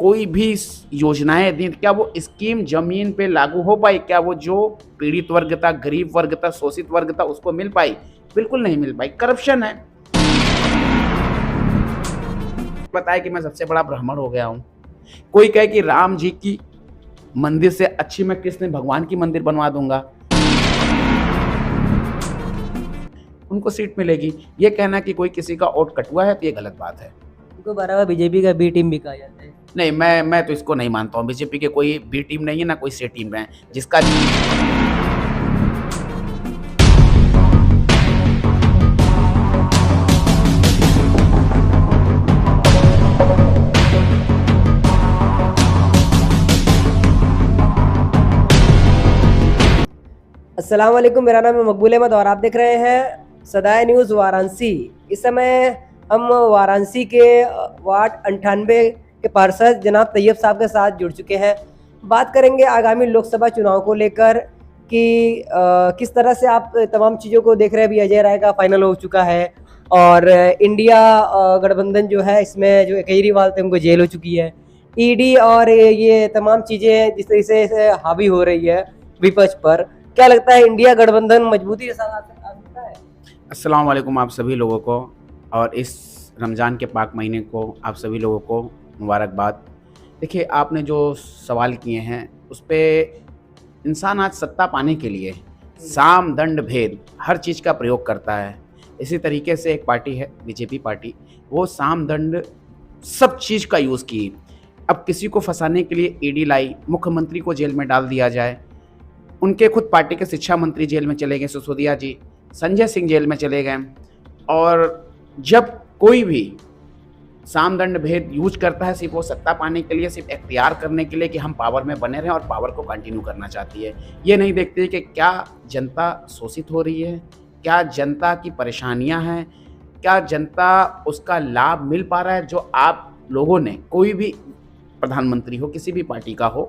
कोई भी योजनाएं दी, क्या वो स्कीम जमीन पे लागू हो पाई? क्या वो जो पीड़ित वर्ग था, गरीब वर्ग था, शोषित वर्ग था, उसको मिल पाई? बिल्कुल नहीं मिल पाई। करप्शन है। बताया कि मैं सबसे बड़ा ब्राह्मण हो गया हूं। कोई कहे कि राम जी की मंदिर से अच्छी मैं कृष्ण भगवान की मंदिर बनवा दूंगा, उनको सीट मिलेगी। ये कहना कि कोई किसी का वोट कटुआ है तो ये गलत बात है। उनको बारह बीजेपी का बी टीम भी कहा जाता है। नहीं, मैं तो इसको नहीं मानता हूँ। बीजेपी के कोई बी टीम नहीं है, ना कोई सी टीम है जिसका। अस्सलाम वालेकुम, मेरा नाम है मकबूल अहमद और आप देख रहे हैं सदाए न्यूज़ वाराणसी। इस समय हम वाराणसी के वार्ड 98 के पार्षद जनाब तैयब साहब के साथ जुड़ चुके हैं। बात करेंगे आगामी लोकसभा चुनाव को लेकर कि किस तरह से आप तमाम चीज़ों को देख रहे हैं। अभी अजय राय का फाइनल हो चुका है और इंडिया गठबंधन जो है, इसमें जो केजरीवाल थे उनको जेल हो चुकी है। ईडी और ये तमाम चीज़ें जिस तरीके से हावी हो रही है विपक्ष पर, क्या लगता है इंडिया गठबंधन मजबूती के साथ आ सकता है? अस्सलाम वालेकुम आप सभी लोगों को, और इस रमज़ान के पाक महीने को आप सभी लोगों को मुबारकबाद। देखिए, आपने जो सवाल किए हैं उस पर इंसान आज सत्ता पाने के लिए साम दंड भेद हर चीज़ का प्रयोग करता है। इसी तरीके से एक पार्टी है बीजेपी पार्टी, वो साम दंड सब चीज़ का यूज़ की। अब किसी को फंसाने के लिए ईडी लाई, मुख्यमंत्री को जेल में डाल दिया जाए, उनके खुद पार्टी के शिक्षा मंत्री जेल में चले गए सिसोदिया जी, संजय सिंह जेल में चले गए। और जब कोई भी सामदंड भेद यूज करता है सिर्फ वो सत्ता पाने के लिए, सिर्फ इख्तियार करने के लिए कि हम पावर में बने रहें और पावर को कंटिन्यू करना चाहती है, ये नहीं देखते कि क्या जनता शोषित हो रही है, क्या जनता की परेशानियां हैं, क्या जनता उसका लाभ मिल पा रहा है। जो आप लोगों ने, कोई भी प्रधानमंत्री हो, किसी भी पार्टी का हो,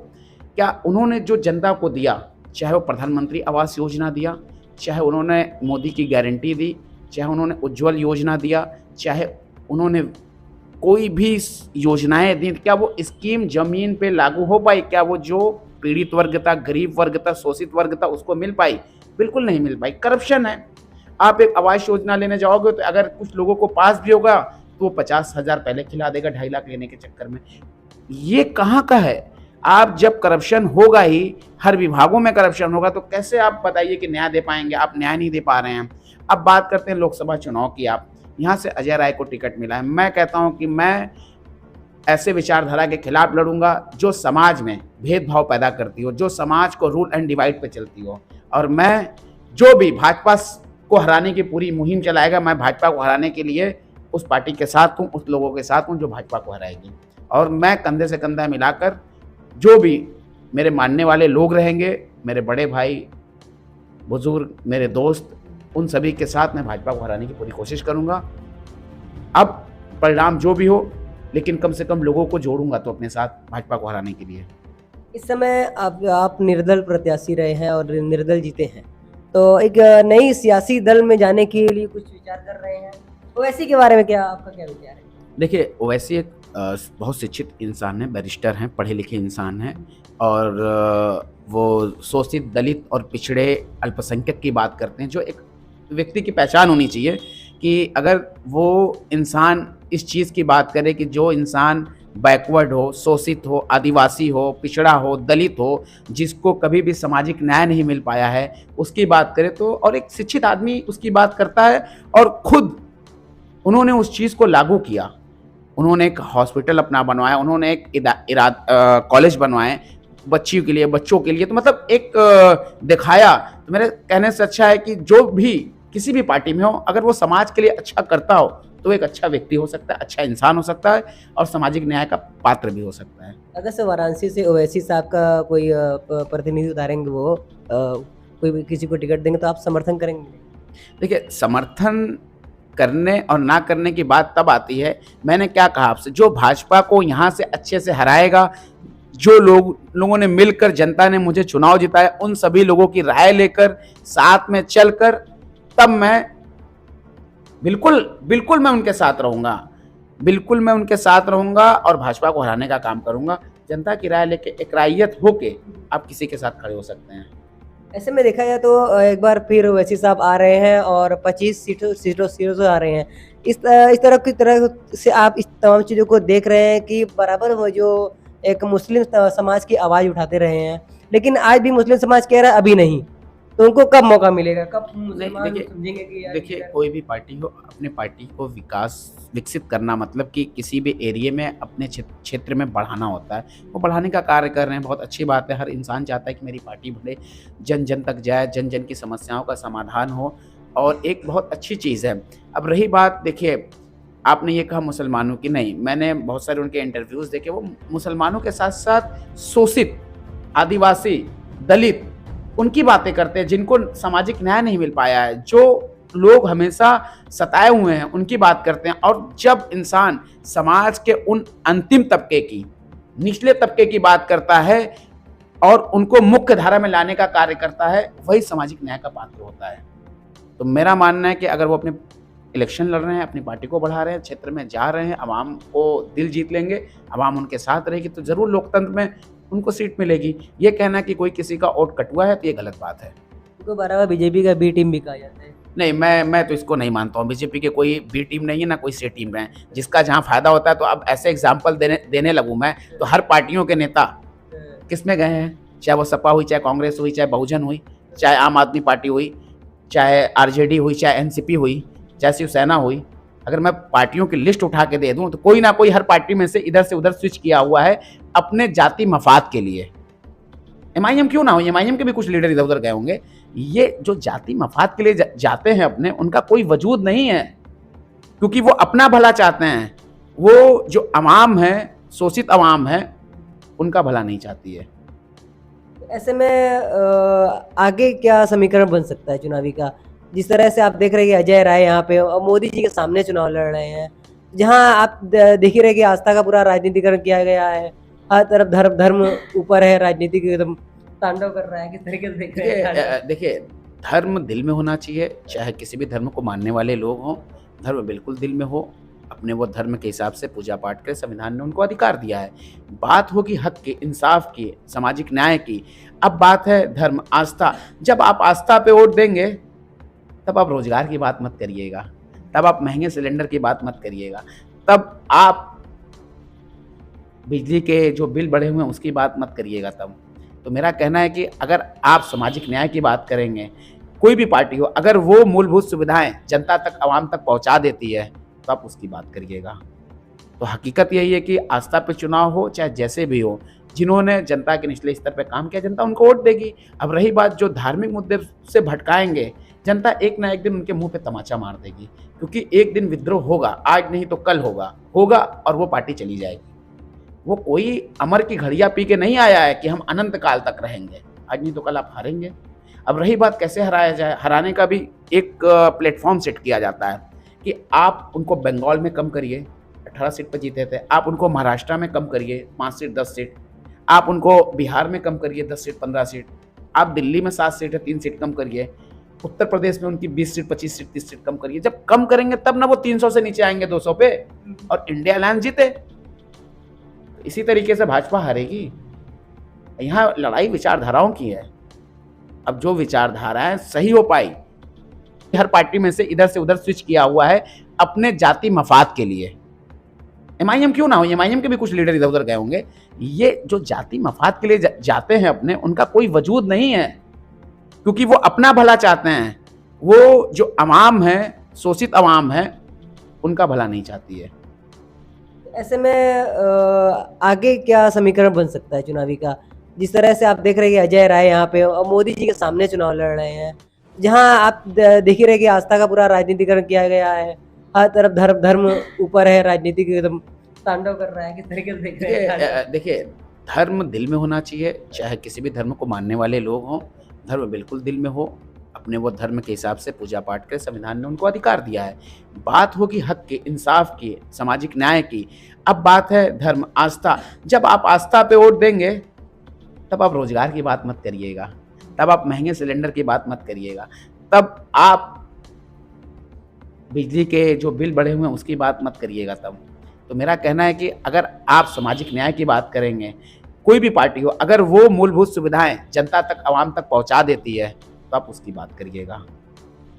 क्या उन्होंने जो जनता को दिया, चाहे वो प्रधानमंत्री आवास योजना दिया, चाहे उन्होंने मोदी की गारंटी दी, चाहे उन्होंने उज्ज्वल योजना दिया, चाहे उन्होंने कोई भी योजनाएं दी, क्या वो स्कीम जमीन पे लागू हो पाई? क्या वो जो पीड़ित वर्ग था, गरीब वर्ग था, शोषित वर्ग था, उसको मिल पाई? बिल्कुल नहीं मिल पाई। करप्शन है। आप एक आवास योजना लेने जाओगे तो अगर कुछ लोगों को पास भी होगा तो वो 50,000 पहले खिला देगा 2.5 लाख लेने के चक्कर में। ये कहाँ का है? आप जब करप्शन होगा ही, हर विभागों में करप्शन होगा, तो कैसे आप बताइए कि न्याय दे पाएंगे? आप न्याय नहीं दे पा रहे हैं। अब बात करते हैं लोकसभा चुनाव की। आप यहाँ से अजय राय को टिकट मिला है। मैं कहता हूँ कि मैं ऐसे विचारधारा के खिलाफ लड़ूंगा जो समाज में भेदभाव पैदा करती हो, जो समाज को रूल एंड डिवाइड पे चलती हो। और मैं जो भी भाजपा को हराने की पूरी मुहिम चलाएगा, मैं भाजपा को हराने के लिए उस पार्टी के साथ हूँ, उस लोगों के साथ हूँ जो भाजपा को हराएगी। और मैं कंधे से कंधा मिलाकर जो भी मेरे मानने वाले लोग रहेंगे, मेरे बड़े भाई, बुजुर्ग, मेरे दोस्त, उन सभी के साथ मैं भाजपा को हराने की पूरी कोशिश करूंगा। अब परिणाम जो भी हो, लेकिन कम से कम लोगों को जोड़ूंगा तो अपने साथ भाजपा को हराने के लिए। इस समय आप निर्दल प्रत्याशी रहे हैं और निर्दल जीते हैं, तो एक नई सियासी दल में जाने के लिए कुछ विचार कर रहे हैं। ओवैसी के बारे में क्या आपका क्या विचार है? देखिए, ओवैसी एक बहुत शिक्षित इंसान है, बैरिस्टर हैं, पढ़े लिखे इंसान हैं, और वो शोषित, दलित और पिछड़े अल्पसंख्यक की बात करते हैं। जो एक व्यक्ति की पहचान होनी चाहिए कि अगर वो इंसान इस चीज़ की बात करे कि जो इंसान बैकवर्ड हो, शोषित हो, आदिवासी हो, पिछड़ा हो, दलित हो, जिसको कभी भी सामाजिक न्याय नहीं मिल पाया है, उसकी बात करे तो, और एक शिक्षित आदमी उसकी बात करता है, और खुद उन्होंने उस चीज़ को लागू किया। उन्होंने एक हॉस्पिटल अपना बनवाया, उन्होंने एक कॉलेज बनवाए बच्चियों के लिए, बच्चों के लिए, तो मतलब एक दिखाया। तो मेरे कहने से अच्छा है कि जो भी किसी भी पार्टी में हो, अगर वो समाज के लिए अच्छा करता हो तो एक अच्छा व्यक्ति हो सकता है, अच्छा इंसान हो सकता है, और सामाजिक न्याय का पात्र भी हो सकता है। अगर से वाराणसी से ओवैसी साहब का कोई प्रतिनिधि उतारेंगे, वो कोई किसी को टिकट देंगे, तो आप समर्थन करेंगे? देखिए, समर्थन करने और ना करने की बात तब आती है, मैंने क्या कहा आपसे, जो भाजपा को यहाँ से अच्छे से हराएगा, जो लोगों ने मिलकर, जनता ने मुझे चुनाव जिताया, उन सभी लोगों की राय लेकर, साथ में चलकर, तब मैं बिल्कुल मैं उनके साथ रहूंगा। बिल्कुल मैं उनके साथ रहूँगा और भाजपा को हराने का काम करूँगा। जनता की राय लेके एक राइयत होके आप किसी के साथ खड़े हो सकते हैं। ऐसे में देखा जाए तो एक बार फिर ओवैसी साहब आ रहे हैं और 25 सीटों से आ रहे हैं। इस तरह से आप इस तमाम चीज़ों को देख रहे हैं कि बराबर वो जो एक मुस्लिम समाज की आवाज़ उठाते रहे हैं, लेकिन आज भी मुस्लिम समाज कह रहा है अभी नहीं। तो उनको कब मौका मिलेगा? कब नहीं, मुसलमान देखिए समझेंगे कि यार देखिए इधर कोई भी पार्टी हो, अपने पार्टी को विकसित करना मतलब कि किसी भी एरिया में अपने क्षेत्र में बढ़ाना होता है। वो बढ़ाने का कार्य कर रहे हैं, बहुत अच्छी बात है। हर इंसान चाहता है कि मेरी पार्टी बढ़े, जन-जन तक जाए, जन-जन की समस्याओं का समाधान हो और एक बहुत अच्छी चीज़ है। अब रही बात देखिए, आपने ये कहा मुसलमानों की, नहीं, मैंने बहुत सारे उनके इंटरव्यूज़ देखे, वो मुसलमानों के साथ-साथ शोषित, आदिवासी, दलित उनकी बातें करते हैं जिनको सामाजिक न्याय नहीं मिल पाया है, जो लोग हमेशा सताए हुए हैं उनकी बात करते हैं। और जब इंसान समाज के उन अंतिम तबके की, निचले तबके की बात करता है और उनको मुख्य धारा में लाने का कार्य करता है, वही सामाजिक न्याय का पात्र होता है। तो मेरा मानना है कि अगर वो अपने इलेक्शन लड़ रहे हैं, अपनी पार्टी को बढ़ा रहे हैं, क्षेत्र में जा रहे हैं, आवाम को दिल जीत लेंगे, आवाम उनके साथ रहेगी, तो ज़रूर लोकतंत्र में उनको सीट मिलेगी। ये कहना कि कोई किसी का वोट कटुआ है तो ये गलत बात है। उनको बराबर बीजेपी का बी टीम भी कहा जाता है। नहीं, मैं तो इसको नहीं मानता हूँ। बीजेपी के कोई बी टीम नहीं है, ना कोई सी टीम है। जिसका जहाँ फ़ायदा होता है, तो अब ऐसे एग्ज़ाम्पल देने लगूँ मैं, तो हर पार्टियों के नेता किसमें गए हैं? चाहे वो सपा हुई, चाहे कांग्रेस हुई, चाहे बहुजन हुई, चाहे आम आदमी पार्टी हुई, चाहे आरजेडी हुई, चाहे एनसीपी हुई, चाहे शिवसेना हुई। अगर मैं पार्टियों की लिस्ट उठा के दे दूँ, तो कोई ना कोई हर पार्टी में से इधर स्विच किया हुआ है अपने जाति मफाद के लिए। एमआईएम क्यों ना हो, एमआईएम के भी कुछ लीडर इधर-उधर गए होंगे। ये जो जाति मफाद के लिए जाते हैं अपने, उनका कोई वजूद नहीं है, क्योंकि वो अपना भला चाहते हैं। वो जो अवाम है, शोषित अवाम है, उनका भला नहीं चाहती है। ऐसे में आगे क्या समीकरण बन सकता है चुनावी का? जिस तरह से आप देख रहे हैं कि अजय राय यहाँ पे और मोदी जी के सामने चुनाव लड़ रहे हैं, जहाँ आप देख ही रहे कि आस्था का पूरा राजनीतिकरण किया गया है। हर तरफ धर्म ऊपर है, राजनीतिक एकदम तांडव कर रहा है। किस तरीके से देख रहे हैं? देखिए, धर्म दिल में होना चाहिए, चाहे किसी भी धर्म को मानने वाले लोग हों, धर्म बिल्कुल दिल में हो, अपने वो धर्म के हिसाब से पूजा पाठ करें, संविधान ने उनको अधिकार दिया है। बात होगी हक की, इंसाफ की, सामाजिक न्याय की। अब बात है धर्म, आस्था। जब आप आस्था पे वोट देंगे, तब आप रोजगार की बात मत करिएगा, तब आप महंगे सिलेंडर की बात मत करिएगा, तब आप बिजली के जो बिल बढ़े हुए हैं उसकी बात मत करिएगा तब। तो मेरा कहना है कि अगर आप सामाजिक न्याय की बात करेंगे, कोई भी पार्टी हो, अगर वो मूलभूत सुविधाएं जनता तक, आवाम तक पहुंचा देती है, तो आप उसकी बात करिएगा। तो हकीकत यही है कि आस्था पे चुनाव हो, चाहे जैसे भी हो, जिन्होंने जनता के निचले स्तर पे काम किया, जनता उनको वोट देगी। अब रही बात जो धार्मिक मुद्दे से भटकाएंगे, जनता एक ना एक दिन उनके मुंह पे तमाचा मार देगी, क्योंकि एक दिन विद्रोह होगा, आज नहीं तो कल होगा और वो पार्टी चली जाएगी। वो कोई अमर की घड़ियां पी के नहीं आया है कि हम अनंत काल तक रहेंगे, आज नहीं तो कल आप हारेंगे। अब रही बात कैसे हराया जाए, हराने का भी एक प्लेटफॉर्म सेट किया जाता है कि आप उनको बंगाल में कम करिए, 18 सीट पर जीते थे, आप उनको महाराष्ट्र में कम करिए 5 सीट 10 सीट, आप उनको बिहार में कम करिए 10 सीट 15 सीट, आप दिल्ली में 7 सीट है 3 सीट कम करिए, उत्तर प्रदेश में उनकी 20 सीट 25 सीट 30 सीट कम करिए। जब कम करेंगे तब ना वो 300 से नीचे आएंगे 200 पे और इंडिया अलायंस जीते। इसी तरीके से भाजपा हारेगी। यहाँ लड़ाई विचारधाराओं की है। अब जो विचारधाराएं सही हो पाई, हर पार्टी में से उधर स्विच किया हुआ है अपने जाति मफाद के लिए। एमआईएम क्यों ना हो, एमआईएम के भी कुछ लीडर इधर-उधर गए होंगे। ये जो जाति मफाद के लिए जाते हैं अपने, उनका कोई वजूद नहीं है, क्योंकि वो अपना भला चाहते हैं। वो जो अवाम है, शोषित अवाम है, उनका भला नहीं चाहती है। ऐसे में आगे क्या समीकरण बन सकता है चुनावी का? जिस तरह से आप देख रहे हैं कि अजय राय यहाँ पे और मोदी जी के सामने चुनाव लड़ रहे हैं, जहाँ आप देख ही रहे कि आस्था का पूरा राजनीतिकरण किया गया है। हर तरफ धर्म ऊपर है, राजनीतिक एकदम तांडव कर रहा है। किस तरीके से देख रहे हैं? देखिए, धर्म दिल में होना चाहिए, चाहे किसी भी धर्म को मानने वाले लोग हों, धर्म बिल्कुल दिल में हो, अपने वो धर्म के हिसाब से पूजा पाठ करें, संविधान ने उनको अधिकार दिया है। बात होगी हक की, इंसाफ की, सामाजिक न्याय की। अब बात है धर्म, आस्था। जब आप आस्था पे वोट देंगे, तब आप रोजगार की बात मत करिएगा, तब आप महंगे सिलेंडर की बात मत करिएगा, तब आप बिजली के जो बिल बढ़े हुए हैं उसकी बात मत करिएगा तब। तो मेरा कहना है कि अगर आप सामाजिक न्याय की बात करेंगे, कोई भी पार्टी हो, अगर वो मूलभूत सुविधाएं जनता तक, आवाम तक पहुंचा देती है, तो आप उसकी बात करिएगा।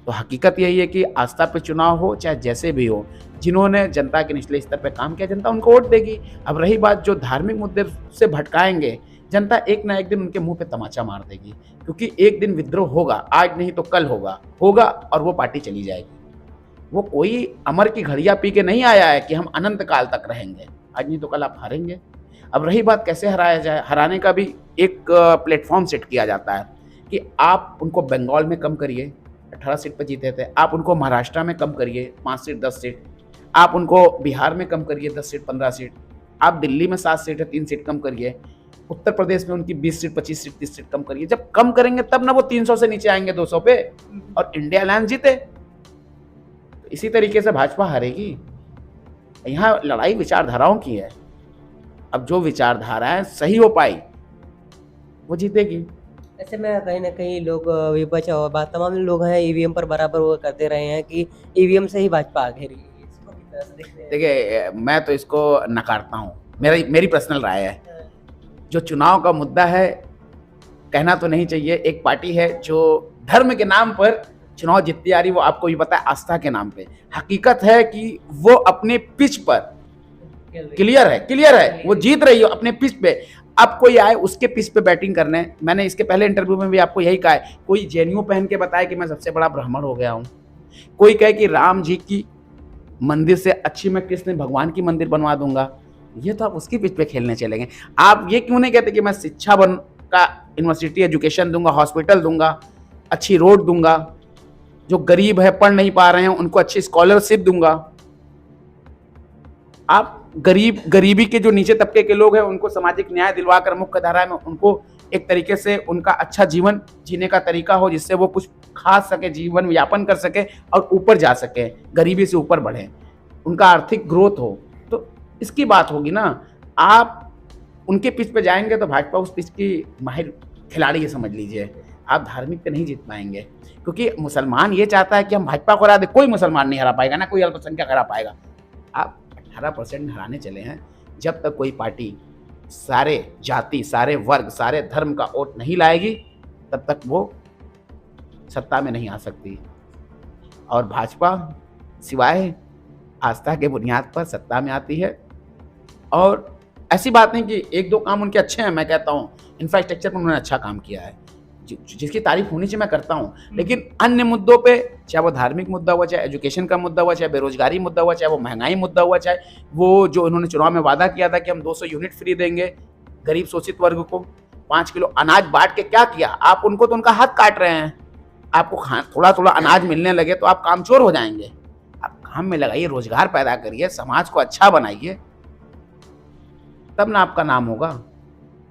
तो हकीकत यही है कि आस्था पे चुनाव हो चाहे जैसे भी हो, जिन्होंने जनता के निचले स्तर पे काम किया, जनता उनको वोट देगी। अब रही बात जो धार्मिक मुद्दे से भटकाएंगे, जनता एक ना एक दिन उनके मुंह पे तमाचा मार देगी, क्योंकि एक दिन विद्रोह होगा, आज नहीं तो कल होगा और वो पार्टी चली जाएगी। वो कोई अमर की घड़ियां पी के नहीं आया है कि हम अनंत काल तक रहेंगे, आज नहीं तो कल आप हारेंगे। अब रही बात कैसे हराया जाए, हराने का भी एक प्लेटफॉर्म सेट किया जाता है कि आप उनको बंगाल में कम करिए, 18 सीट पर जीते थे, आप उनको महाराष्ट्र में कम करिए 5 सीट 10 सीट, आप उनको बिहार में कम करिए 10 सीट 15 सीट, आप दिल्ली में 7 सीट है 3 सीट कम करिए, उत्तर प्रदेश में उनकी 20 सीट 25 सीट 30 सीट कम करिए। जब कम करेंगे तब ना वो 300 से नीचे आएंगे 200 पे और इंडिया अलायंस जीते। तो इसी तरीके से भाजपा हारेगी। यहाँ लड़ाई विचारधाराओं की है। अब जो विचारधाराएं सही हो पाई वो जीतेगी। ऐसे में कहीं ना कहीं लोग विपक्ष और तमाम लोग हैं ईवीएम पर बराबर वो करते रहे हैं कि ईवीएम से ही भाजपा आगे रही है। इसको किस तरह से देखते हैं? देखिए, मैं तो इसको नकारता हूँ, मेरी पर्सनल राय है। जो चुनाव का मुद्दा है, कहना तो नहीं चाहिए, एक पार्टी है जो धर्म के नाम पर चुनाव जीतती आ रही, वो आपको भी पता है, आस्था के नाम पे। हकीकत है कि वो अपने पिच पर क्लियर है, वो जीत रही है अपने पिच पे। अब कोई आए उसके पिच पे बैटिंग करने, मैंने इसके पहले इंटरव्यू में भी आपको यही कहा है, कोई जेएनयू पहन के बताए कि मैं सबसे बड़ा ब्राह्मण हो गया हूँ, कोई कहे कि राम जी की मंदिर से अच्छी मैं कृष्ण भगवान की मंदिर बनवा दूंगा, ये तो आप उसकी पिच पे खेलने चलेंगे। आप ये क्यों नहीं कहते कि मैं शिक्षा का यूनिवर्सिटी एजुकेशन दूंगा, हॉस्पिटल दूंगा, अच्छी रोड दूंगा, जो गरीब है पढ़ नहीं पा रहे हैं उनको अच्छी स्कॉलरशिप दूंगा। आप गरीबी के जो नीचे तबके के लोग हैं उनको सामाजिक न्याय दिलवाकर मुख्य धारा में उनको एक तरीके से उनका अच्छा जीवन जीने का तरीका हो, जिससे वो कुछ खा सके, जीवन यापन कर सके और ऊपर जा सके, गरीबी से ऊपर बढ़े, उनका आर्थिक ग्रोथ हो, तो इसकी बात होगी ना। आप उनके पिच पे जाएंगे तो भाजपा उस पिच की माहिर खिलाड़ी है समझ लीजिए। आप धार्मिक पे नहीं जीत पाएंगे, क्योंकि मुसलमान ये चाहता है कि हम भाजपा को हरा दे। कोई मुसलमान नहीं हरा पाएगा, ना कोई अल्पसंख्यक हरा पाएगा। आप 18% हराने चले हैं। जब तक कोई पार्टी सारे जाति, सारे वर्ग, सारे धर्म का वोट नहीं लाएगी, तब तक वो सत्ता में नहीं आ सकती। और भाजपा सिवाय आस्था के बुनियाद पर सत्ता में आती है। और ऐसी बात नहीं कि एक दो काम उनके अच्छे हैं, मैं कहता हूँ इंफ्रास्ट्रक्चर पर उन्होंने अच्छा काम किया है, जिसकी तारीफ होनी चाहिए, मैं करता हूँ। लेकिन अन्य मुद्दों पे, चाहे वो धार्मिक मुद्दा हुआ, चाहे एजुकेशन का मुद्दा हुआ, चाहे बेरोजगारी मुद्दा हुआ, चाहे वो महंगाई मुद्दा हुआ, चाहे वो जो उन्होंने चुनाव में वादा किया था कि हम 200 यूनिट फ्री देंगे गरीब शोषित वर्ग को, 5 किलो अनाज बांट के, क्या किया आप? उनको तो उनका हाथ काट रहे हैं। आपको थोड़ा थोड़ा अनाज मिलने लगे तो आप कामचोर हो जाएंगे। आप काम में लगाइए, रोजगार पैदा करिए, समाज को अच्छा बनाइए, तब ना आपका नाम होगा।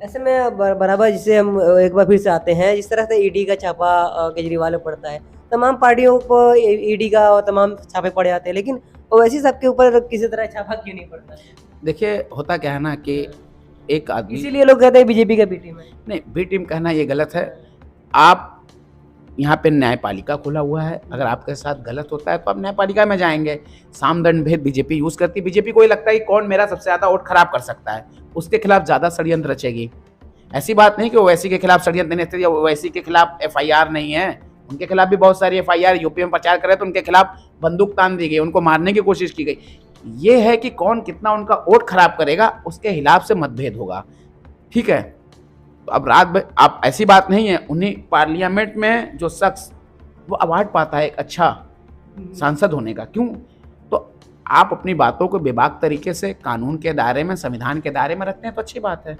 ऐसे में बराबर जिसे हम एक बार फिर से आते हैं, जिस तरह से ईडी का छापा केजरीवाल में पड़ता है, तमाम पार्टियों पर ईडी का और तमाम छापे पड़ जाते हैं, लेकिन वैसे सबके ऊपर किसी तरह छापा क्यों नहीं पड़ता? देखिए, होता क्या है ना कि एक आदमी, इसीलिए लोग कहते हैं बीजेपी का बी टीम है। नहीं, बी टीम कहना ये गलत है। आप यहाँ पे न्यायपालिका खुला हुआ है, अगर आपके साथ गलत होता है तो आप न्यायपालिका में जाएंगे। सामदंड भेद बीजेपी यूज करती है। बीजेपी को ये लगता है कि कौन मेरा सबसे ज्यादा वोट खराब कर सकता है, उसके खिलाफ ज्यादा षड्यंत्र रचेगी। ऐसी बात नहीं कि ओवैसी के खिलाफ षड्यंत्र नहीं रचती, ओवैसी के खिलाफ एफआईआर नहीं है, उनके खिलाफ भी बहुत सारी एफआईआर, यूपी में प्रचार करे तो उनके खिलाफ बंदूक तान दी गई, उनको मारने की कोशिश की गई। ये है कि कौन कितना उनका वोट खराब करेगा, उसके हिसाब से मतभेद होगा, ठीक है। तो अब रात में आप, ऐसी बात नहीं है, उन्हीं पार्लियामेंट में जो शख्स वो अवार्ड पाता है एक अच्छा सांसद होने का, क्यों? तो आप अपनी बातों को बेबाक तरीके से कानून के दायरे में, संविधान के दायरे में रखते हैं तो अच्छी बात है।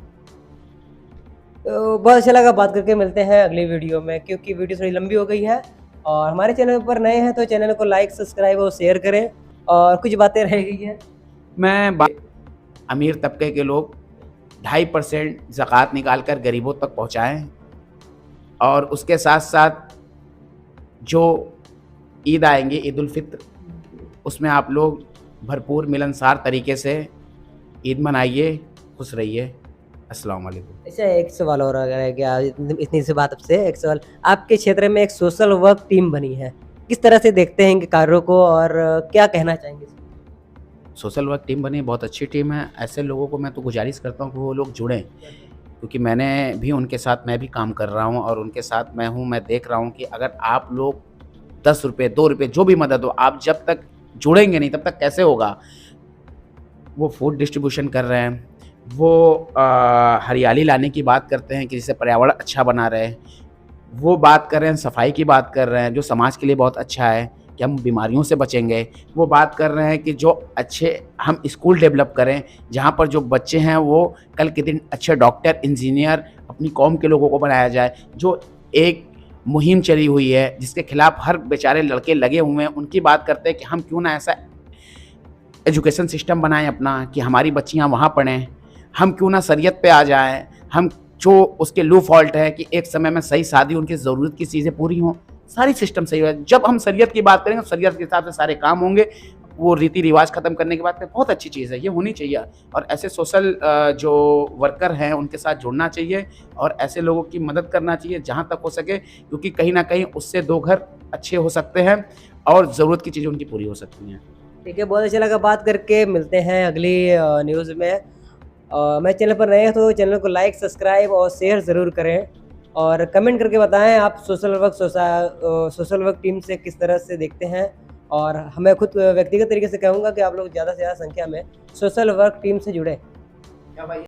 तो बहुत अच्छा लगा बात करके, मिलते हैं अगली वीडियो में, क्योंकि वीडियो थोड़ी लंबी हो गई है। और हमारे चैनल पर नए हैं तो चैनल को लाइक, सब्सक्राइब और शेयर करें। और कुछ बातें रह गई हैं, अमीर तबके के लोग 2.5% ज़कात निकाल कर गरीबों तक पहुँचाएँ, और उसके साथ साथ जो ईद आएंगे, ईद उल फित्र, उसमें आप लोग भरपूर मिलनसार तरीके से ईद मनाइए, खुश रहिए। अस्सलाम वालेकुम। अच्छा, एक सवाल और अगर है क्या, इतनी सी बात आपसे एक सवाल, आपके क्षेत्र में एक सोशल वर्क टीम बनी है, किस तरह से देखते हैं इनके कार्यों को और क्या कहना चाहेंगे? सोशल वर्क टीम बनी, बहुत अच्छी टीम है। ऐसे लोगों को मैं तो गुजारिश करता हूँ कि वो लोग जुड़ें, क्योंकि मैंने भी उनके साथ मैं भी काम कर रहा हूँ और उनके साथ मैं हूँ। मैं देख रहा हूँ कि अगर आप लोग 10 रुपये, 2 रुपये जो भी मदद हो, आप जब तक जुड़ेंगे नहीं तब तक कैसे होगा। वो फूड डिस्ट्रीब्यूशन कर रहे हैं, वो हरियाली लाने की बात करते हैं कि जिससे पर्यावरण अच्छा बना रहे, वो बात कर रहे हैं, सफाई की बात कर रहे हैं जो समाज के लिए बहुत अच्छा है कि हम बीमारियों से बचेंगे। वो बात कर रहे हैं कि जो अच्छे हम स्कूल डेवलप करें, जहाँ पर जो बच्चे हैं वो कल के दिन अच्छे डॉक्टर, इंजीनियर अपनी कौम के लोगों को बनाया जाए। जो एक मुहिम चली हुई है जिसके खिलाफ हर बेचारे लड़के लगे हुए हैं, उनकी बात करते हैं कि हम क्यों ना ऐसा एजुकेशन सिस्टम बनाएं अपना कि हमारी बच्चियाँ वहाँ पढ़ें। हम क्यों ना शरीयत पे आ जाएँ, हम जो उसके लू फॉल्ट है कि एक समय में सही शादी, उनकी ज़रूरत की चीज़ें पूरी हों, सारी सिस्टम सही हो। जब हम शरीयत की बात करेंगे, शरीयत के हिसाब से सारे काम होंगे। वो रीति रिवाज ख़त्म करने की बात करें, बहुत अच्छी चीज़ है, ये होनी चाहिए। और ऐसे सोशल जो वर्कर हैं उनके साथ जुड़ना चाहिए और ऐसे लोगों की मदद करना चाहिए जहाँ तक हो सके, क्योंकि कहीं ना कहीं उससे 2 घर अच्छे हो सकते हैं और ज़रूरत की चीज़ें उनकी पूरी हो सकती हैं। ठीक है, बहुत अच्छा लगा बात करके। मिलते हैं अगली न्यूज़ में। मैं चैनल पर नए हैं तो चैनल को लाइक, सब्सक्राइब और शेयर ज़रूर करें और कमेंट करके बताएं आप सोशल वर्क टीम से किस तरह से देखते हैं। और हमें खुद व्यक्तिगत तरीके से कहूँगा कि आप लोग ज़्यादा से ज़्यादा संख्या में सोशल वर्क टीम से जुड़ें।